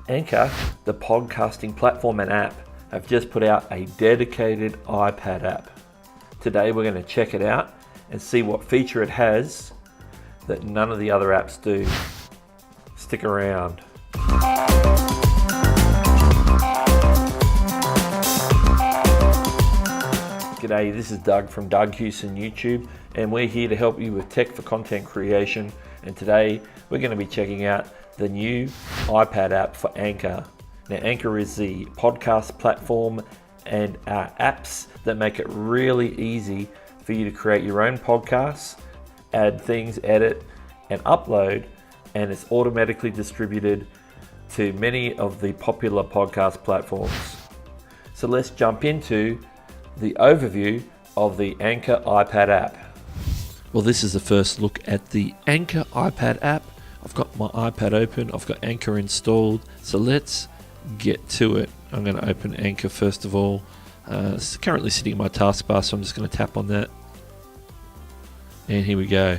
Anchor, the podcasting platform and app, have just put out a dedicated iPad app. Today we're going to check it out and see what feature it has that none of the other apps do. Stick around. G'day, this is Doug from Doug Hewson YouTube, and we're here to help you with tech for content creation. And today we're going to be checking out the new iPad app for Anchor. Now, Anchor is the podcast platform and apps that make it really easy for you to create your own podcasts, add things, edit, and upload, and it's automatically distributed to many of the popular podcast platforms. So let's jump into the overview of the Anchor iPad app. Well, this is the first look at the Anchor iPad app. I've got my iPad open, I've got Anchor installed, so let's get to it. I'm going to open Anchor first of all. It's currently sitting in my taskbar, so I'm just going to tap on that. And here we go.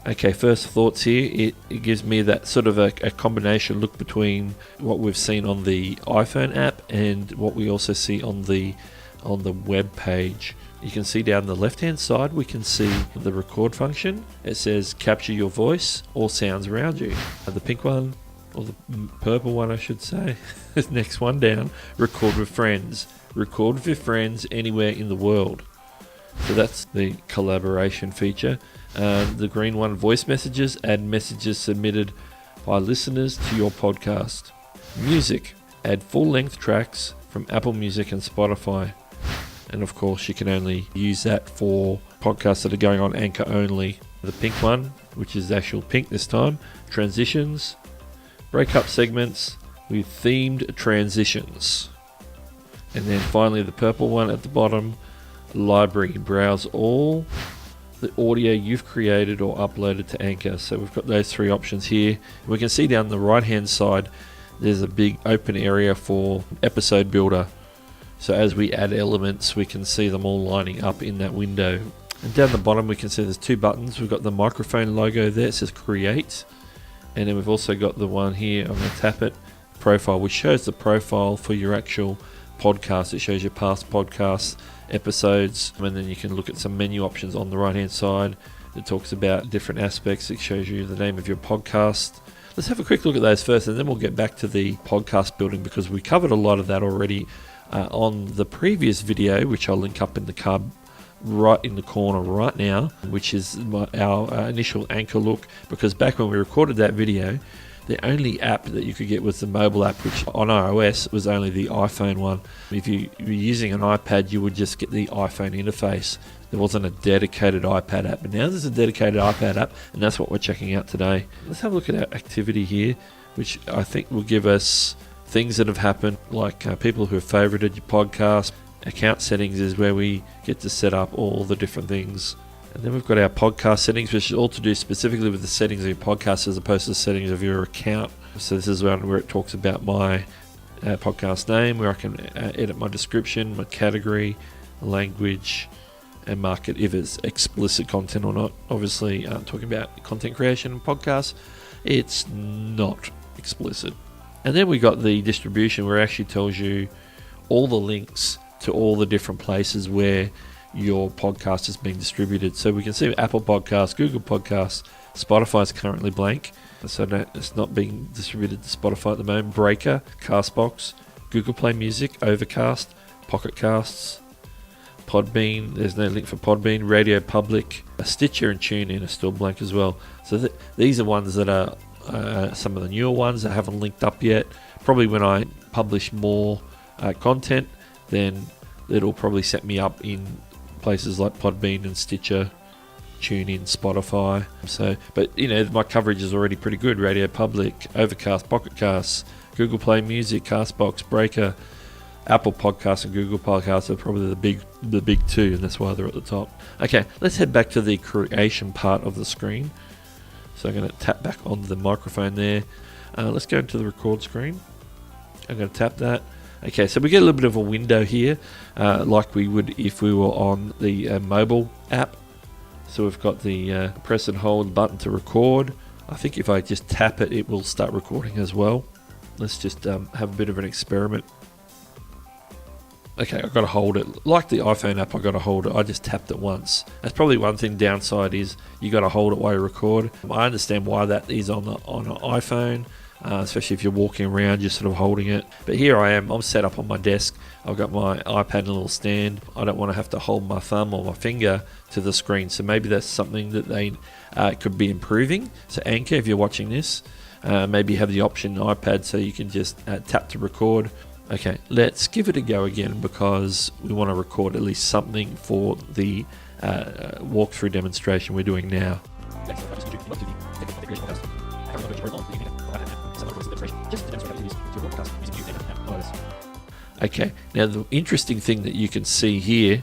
Okay, first thoughts here, it gives me that sort of a combination look between what we've seen on the iPhone app and what we also see on the web page. You can see down the left hand side, we can see the record function. It says capture your voice or sounds around you. The pink one, or the purple one I should say, is next one down, record with friends. Record with your friends anywhere in the world. So that's the collaboration feature. The green one, voice messages, add messages submitted by listeners to your podcast. Music, add full-length tracks from Apple Music and Spotify. And of course, you can only use that for podcasts that are going on Anchor only. The pink one, which is actual pink this time, transitions, break up segments with themed transitions. And then finally, the purple one at the bottom, library, browse all the audio you've created or uploaded to Anchor. So we've got those three options here. We can see down the right hand side there's a big open area for episode builder. So as we add elements, we can see them all lining up in that window. And down the bottom we can see there's two buttons. We've got the microphone logo there, it says create, and then we've also got the one here, I'm going to tap it, profile, which shows the profile for your actual podcast. It shows your past podcasts, episodes, and then you can look at some menu options on the right hand side. It talks about different aspects. It shows you the name of your podcast. Let's have a quick look at those first, and then we'll get back to the podcast building, because we covered a lot of that already on the previous video, which I'll link up in the card right in the corner right now, which is our initial Anchor look, because back when we recorded that video, the only app that you could get was the mobile app, which on iOS was only the iPhone one. If you were using an iPad, you would just get the iPhone interface. There wasn't a dedicated iPad app, but now there's a dedicated iPad app, and that's what we're checking out today. Let's have a look at our activity here, which I think will give us things that have happened, like people who have favorited your podcast. Account settings is where we get to set up all the different things. And then we've got our podcast settings, which is all to do specifically with the settings of your podcast as opposed to the settings of your account. So this is where it talks about my podcast name, where I can edit my description, my category, language, and mark it if it's explicit content or not. Obviously, talking about content creation and podcasts, it's not explicit. And then we got the distribution, where it actually tells you all the links to all the different places where your podcast is being distributed. So we can see Apple Podcasts, Google Podcasts, Spotify is currently blank, so it's not being distributed to Spotify at the moment. Breaker, Castbox, Google Play Music, Overcast, Pocket Casts, Podbean, there's no link for Podbean, Radio Public, Stitcher and TuneIn are still blank as well. So these are ones that are some of the newer ones that haven't linked up yet. Probably when I publish more content, then it'll probably set me up in places like Podbean and Stitcher, TuneIn, Spotify. So, but you know, my coverage is already pretty good. Radio Public, Overcast, Pocket Casts, Google Play Music, Castbox, Breaker, Apple Podcasts and Google Podcasts are probably the big two, and that's why they're at the top. Okay, let's head back to the creation part of the screen. So I'm going to tap back on the microphone there. Let's go into the record screen. I'm going to tap that. Okay, so we get a little bit of a window here, like we would if we were on the mobile app. So we've got the press and hold button to record, I think if I just tap it, it will start recording as well. Let's just have a bit of an experiment. Okay, I've got to hold it. Like the iPhone app, I've got to hold it. I just tapped it once. That's probably one thing downside is you got to hold it while you record. I understand why that is on an iPhone, especially if you're walking around, just sort of holding it. But here I am, I'm set up on my desk. I've got my iPad in a little stand. I don't want to have to hold my thumb or my finger to the screen. So maybe that's something that they could be improving. So Anchor, if you're watching this, maybe have the option on iPad so you can just tap to record. Okay, let's give it a go again because we want to record at least something for the walkthrough demonstration we're doing now. Okay, now the interesting thing that you can see here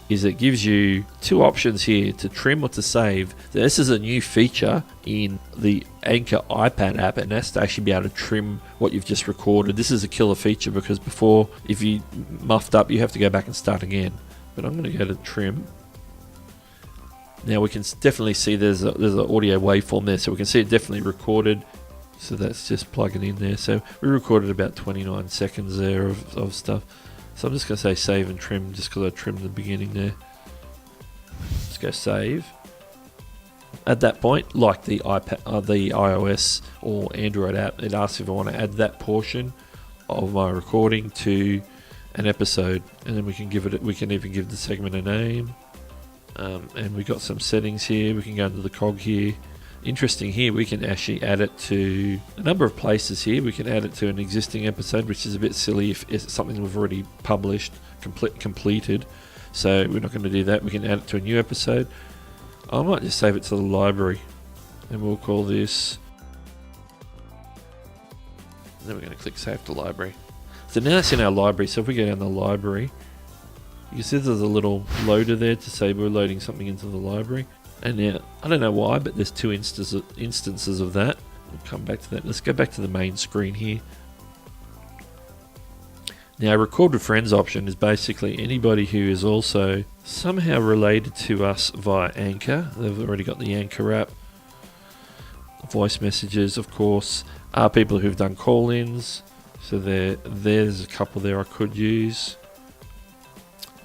is it gives you two options here, to trim or to save. This is a new feature in the Anchor iPad app, and that's to actually be able to trim what you've just recorded. This is a killer feature because before, if you muffed up, you have to go back and start again. But I'm going to go to trim. Now we can definitely see there's an audio waveform there, so we can see it definitely recorded. So that's just plugging in there. So we recorded about 29 seconds there of stuff. So I'm just going to say save and trim just because I trimmed the beginning there. Let's go save. At that point, like the iPad, the iOS or Android app, it asks if I want to add that portion of my recording to an episode, and then we can give it. We can even give the segment a name. And we got some settings here. We can go into the cog here. Interesting here, we can actually add it to a number of places here. We can add it to an existing episode, which is a bit silly if it's something we've already published, completed. So we're not going to do that. We can add it to a new episode. I might just save it to the library, and we'll call this. And then we're going to click Save to Library. So now it's in our library. So if we go down the library, you can see there's a little loader there to say we're loading something into the library. And now, I don't know why, but there's two instances of that. We'll come back to that. Let's go back to the main screen here. Now, record with friends option is basically anybody who is also somehow related to us via Anchor. They've already got the Anchor app. Voice messages, of course, are people who've done call-ins. So there's a couple there I could use.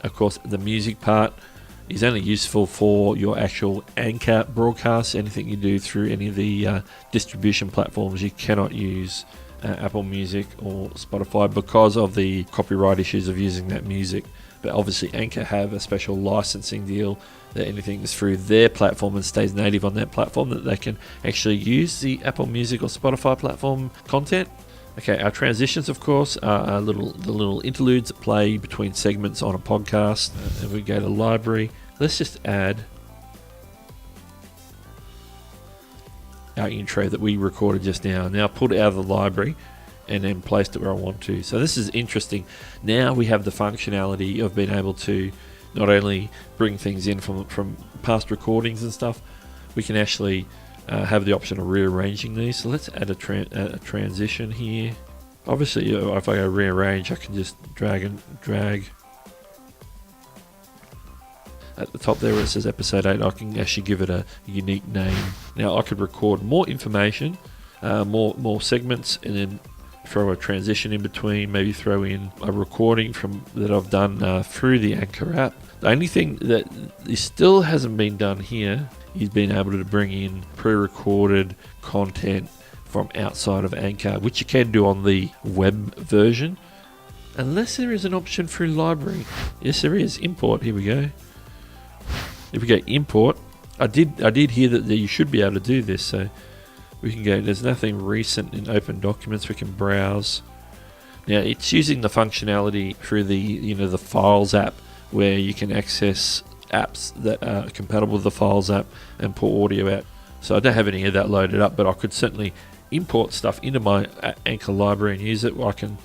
Of course, the music part is only useful for your actual Anchor broadcast. Anything you do through any of the distribution platforms, you cannot use Apple Music or Spotify because of the copyright issues of using that music. But obviously Anchor have a special licensing deal that anything that's through their platform and stays native on that platform, that they can actually use the Apple Music or Spotify platform content. Okay, our transitions, of course, are the little interludes that play between segments on a podcast. And we go to library. Let's just add our intro that we recorded just now. Now pulled it out of the library and then placed it where I want to. So this is interesting. Now we have the functionality of being able to not only bring things in from past recordings and stuff, we can actually have the option of rearranging these. So let's add a transition here. Obviously, if I go rearrange, I can just drag. At the top there where it says episode 8, I can actually give it a unique name. Now I could record more information, more segments, and then throw a transition in between, maybe throw in a recording that I've done through the Anchor app. The only thing that still hasn't been done here is being able to bring in pre-recorded content from outside of Anchor, which you can do on the web version, unless there is an option through library. Yes, there is. Import. Here we go. If we go import, I did hear that you should be able to do this, so we can go. There's nothing recent in open documents. We can browse. Now it's using the functionality through the Files app, where you can access apps that are compatible with the Files app and pull audio out. So I don't have any of that loaded up, but I could certainly import stuff into my Anchor library and use it. I can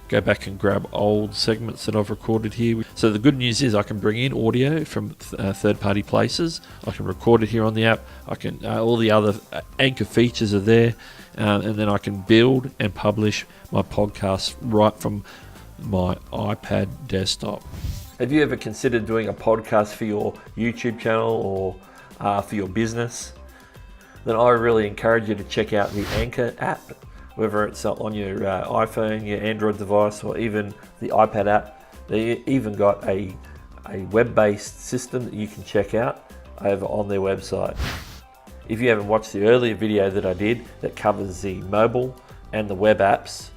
go back and grab old segments that I've recorded here. So the good news is I can bring in audio from third-party places. I can record it here on the app. I can all the other Anchor features are there, and then I can build and publish my podcast right from my iPad desktop. Have you ever considered doing a podcast for your YouTube channel or for your business? then I really encourage you to check out the Anchor app, whether it's on your iPhone, your Android device, or even the iPad app. They even got a web-based system that you can check out over on their website. If you haven't watched the earlier video that I did that covers the mobile and the web apps,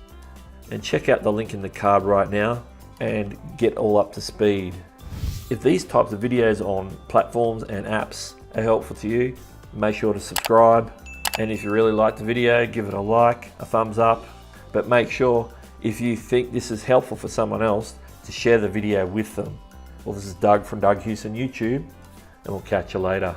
then check out the link in the card right now and get all up to speed. If these types of videos on platforms and apps are helpful to you, make sure to subscribe. And if you really like the video, give it a like, a thumbs up. But make sure, if you think this is helpful for someone else, to share the video with them. Well, this is Doug from Doug Hewson YouTube, and we'll catch you later.